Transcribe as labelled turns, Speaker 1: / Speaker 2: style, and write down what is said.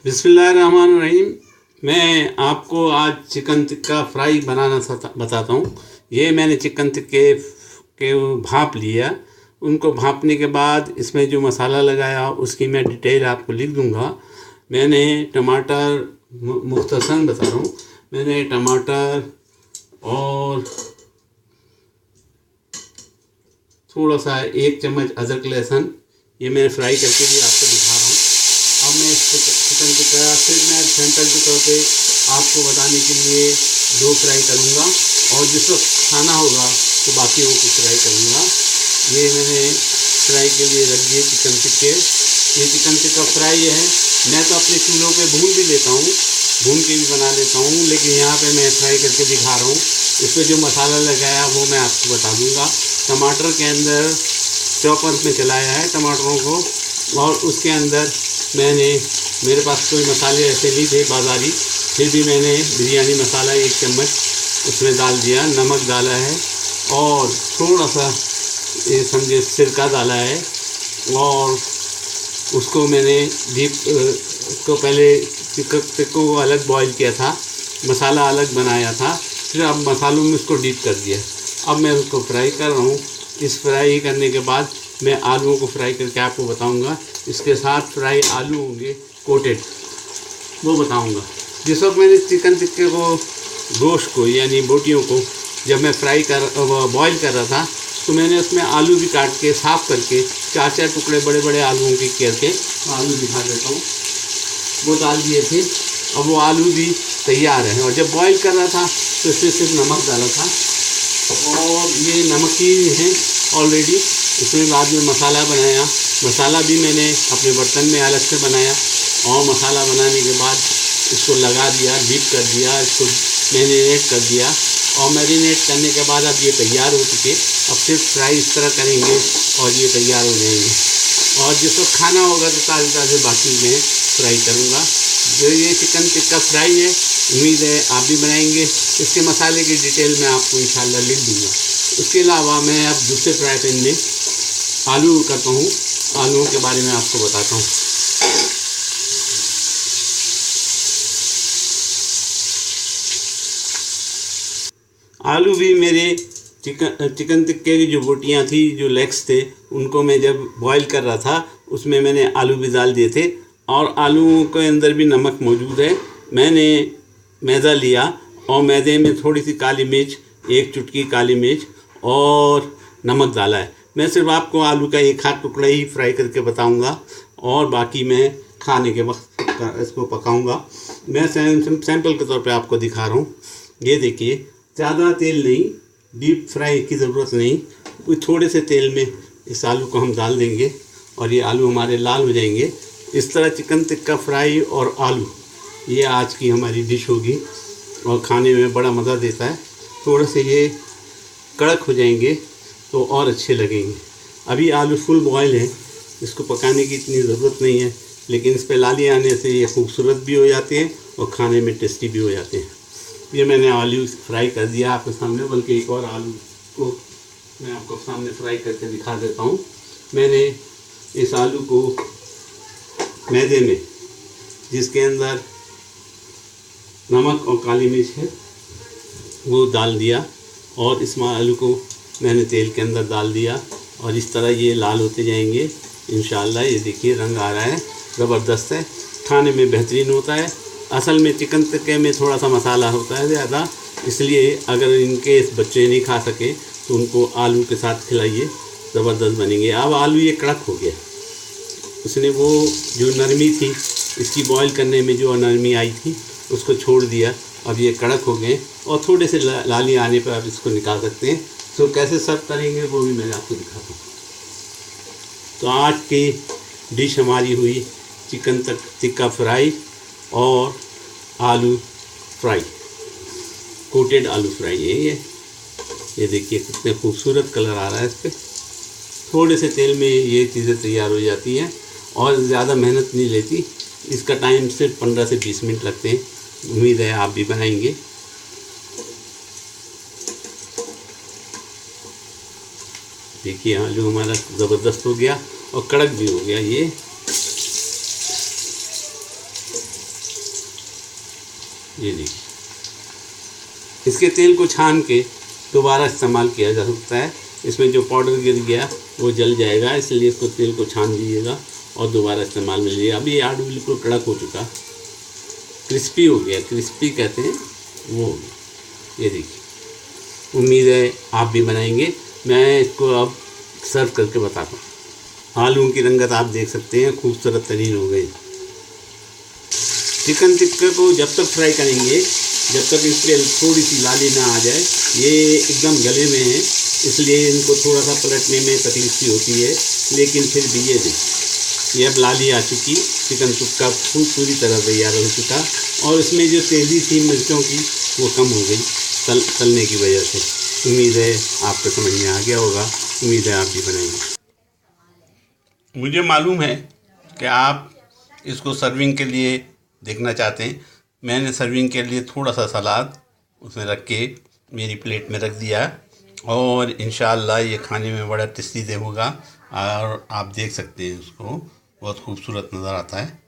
Speaker 1: बिस्मिल्लाहिर्रहमानिर्रहीम। मैं आपको आज चिकन टिक्का फ्राई बनाना बताता हूँ। ये मैंने चिकन टिक्के के भाप लिया। उनको भापने के बाद इसमें जो मसाला लगाया उसकी मैं डिटेल आपको लिख दूँगा। मैंने टमाटर मुख्तसर बता रहा हूँ। मैंने टमाटर और थोड़ा सा 1 चम्मच अदरक लहसुन ये मैंने फ्राई करके भी आपको दिखा रहा हूँ। अब मैं इस चिकन टिक्का फिर मैं सैंपल के तौर पे आपको बताने के लिए 2 फ्राई करूँगा और जिस वक्त खाना होगा तो बाकियों को फ्राई करूँगा। ये मैंने फ्राई के लिए रख दिए चिकन टिक्के। ये चिकन टिक्का फ्राई है। मैं तो अपने चूल्हों पे भून भी लेता हूँ, भून के भी बना लेता हूँ, लेकिन यहाँ पे मैं फ्राई करके दिखा रहा हूँ। इसमें जो मसाला लगाया वो मैं आपको बता दूँगा। टमाटर के अंदर चॉपर में चलाया है टमाटरों को, और उसके अंदर मेरे पास कोई मसाले ऐसे नहीं थे बाज़ारी, फिर भी मैंने बिरयानी मसाला 1 चम्मच उसमें डाल दिया, नमक डाला है और थोड़ा सा ये समझे सिरका डाला है। और उसको मैंने उसको पहले टिक्कों को अलग बॉईल किया था, मसाला अलग बनाया था, फिर अब मसालों में उसको डीप कर दिया। अब मैं उसको फ्राई कर रहा हूँ। इस फ्राई करने के बाद मैं आलूओं को फ्राई करके आपको बताऊंगा। इसके साथ फ्राई आलू होंगे कोटेड, वो बताऊंगा। जिस वक्त मैंने चिकन टिक्के को गोश्त को यानी बोटियों को जब मैं बॉईल कर रहा था तो मैंने उसमें आलू भी काट के साफ़ करके 4-4 टुकड़े बड़े बड़े आलूओं के करके आलू दिखा देता हूँ, वो डाल दिए थे। अब वो आलू भी तैयार है। और जब बॉईल कर रहा था तो इसमें सिर्फ नमक डाला था और ये नमक ही है ऑलरेडी। इसमें बाद में मसाला बनाया। मसाला भी मैंने अपने बर्तन में अलग से बनाया और मसाला बनाने के बाद इसको लगा दिया, डीप कर दिया, इसको मैरिनेट कर दिया। और मैरिनेट करने के बाद अब ये तैयार हो चुके। अब सिर्फ फ्राई इस तरह करेंगे और ये तैयार हो जाएंगे। और जिस वक्त खाना होगा तो ताज़े ताज़े बाकी मैं फ्राई करूँगा। जो ये चिकन टिक्का फ्राई है, उम्मीद है आप भी बनाएंगे। इसके मसाले की डिटेल मैं आपको इंशाल्लाह लिख दूँगा। उसके अलावा मैं अब दूसरे फ्राई पैन में आलू करता हूँ। आलूओं के बारे में आपको बताता हूँ। आलू भी मेरे चिकन टिक्के की जो बोटियाँ थी, जो लेग्स थे, उनको मैं जब बॉईल कर रहा था उसमें मैंने आलू भी डाल दिए थे और आलूओं के अंदर भी नमक मौजूद है। मैंने मैदा लिया और मैदे में थोड़ी सी काली मिर्च, 1 चुटकी काली मिर्च और नमक डाला है। मैं सिर्फ आपको आलू का 1 आध टुकड़ा ही फ्राई करके बताऊंगा और बाकी मैं खाने के वक्त इसको पकाऊंगा। मैं सैंपल के तौर पे आपको दिखा रहा हूँ। ये देखिए, ज़्यादा तेल नहीं, डीप फ्राई की ज़रूरत नहीं, कोई थोड़े से तेल में इस आलू को हम डाल देंगे और ये आलू हमारे लाल हो जाएंगे। इस तरह चिकन टिक्का फ्राई और आलू ये आज की हमारी डिश होगी और खाने में बड़ा मज़ा देता है। थोड़े से ये कड़क हो जाएंगे तो और अच्छे लगेंगे। अभी आलू फुल बॉयल है, इसको पकाने की इतनी ज़रूरत नहीं है, लेकिन इस पर लाली आने से ये खूबसूरत भी हो जाते हैं और खाने में टेस्टी भी हो जाते हैं। ये मैंने आलू फ्राई कर दिया आपके सामने, बल्कि एक और आलू को मैं आपको सामने फ्राई करके दिखा देता हूँ। मैंने इस आलू को मैदे में, जिसके अंदर नमक और काली मिर्च है, वो डाल दिया और इस आलू को मैंने तेल के अंदर डाल दिया और इस तरह ये लाल होते जाएंगे इंशाल्लाह। ये देखिए रंग आ रहा है, ज़बरदस्त है, खाने में बेहतरीन होता है। असल में चिकन टिक्के में थोड़ा सा मसाला होता है ज़्यादा, इसलिए अगर इनके बच्चे नहीं खा सके तो उनको आलू के साथ खिलाइए, ज़बरदस्त बनेंगे। अब आलू ये कड़क हो गया, उसने वो जो नरमी थी इसकी बॉईल करने में जो नरमी आई थी उसको छोड़ दिया। अब ये कड़क हो गए और थोड़े से लाली आने पर आप इसको निकाल सकते हैं। तो कैसे सर्व करेंगे वो भी मैं आपको दिखाता हूँ। तो आज की डिश हमारी हुई चिकन टिक्का फ्राई और आलू फ्राई, कोटेड आलू फ्राई है ये देखिए कितने खूबसूरत कलर आ रहा है इस पर। थोड़े से तेल में ये चीज़ें तैयार हो जाती हैं और ज़्यादा मेहनत नहीं लेती। इसका टाइम सिर्फ 15 से 20 मिनट लगते हैं। उम्मीद है आप भी बनाएंगे। देखिए आलू हमारा ज़बरदस्त हो गया और कड़क भी हो गया। ये ये देखिए, इसके तेल को छान के दोबारा इस्तेमाल किया जा सकता है। इसमें जो पाउडर गिर गया वो जल जाएगा, इसलिए इसको तेल को छान दीजिएगा और दोबारा इस्तेमाल में लीजिए। अभी ये आलू बिल्कुल कड़क हो चुका, क्रिस्पी हो गया, क्रिस्पी कहते हैं वो हो गया। ये देखिए, उम्मीद है आप भी बनाएंगे। मैं इसको अब सर्व करके बताता हूँ। आलू की रंगत आप देख सकते हैं, खूबसूरत तरीन हो गई। चिकन टिक्का को जब तक फ्राई करेंगे जब तक इस पर थोड़ी सी लाली ना आ जाए, ये एकदम गले में है, इसलिए इनको थोड़ा सा पलटने में तकलीफ सी होती है, लेकिन फिर भी ये देखिए, ये अब लाली आ चुकी, चिकन टिक्का पूरी तरह तैयार हो चुका और इसमें जो तेज़ी थी मिर्चों की वो कम हो गई तलने की वजह से। उम्मीद है आपको समझ में आ गया होगा, उम्मीद है आप भी बनाएंगे। मुझे मालूम है कि आप इसको सर्विंग के लिए देखना चाहते हैं। मैंने सर्विंग के लिए थोड़ा सा सलाद उसमें रख के मेरी प्लेट में रख दिया और इंशाअल्लाह ये खाने में बड़ा टेस्टी होगा और आप देख सकते हैं, उसको बहुत खूबसूरत नज़र आता है।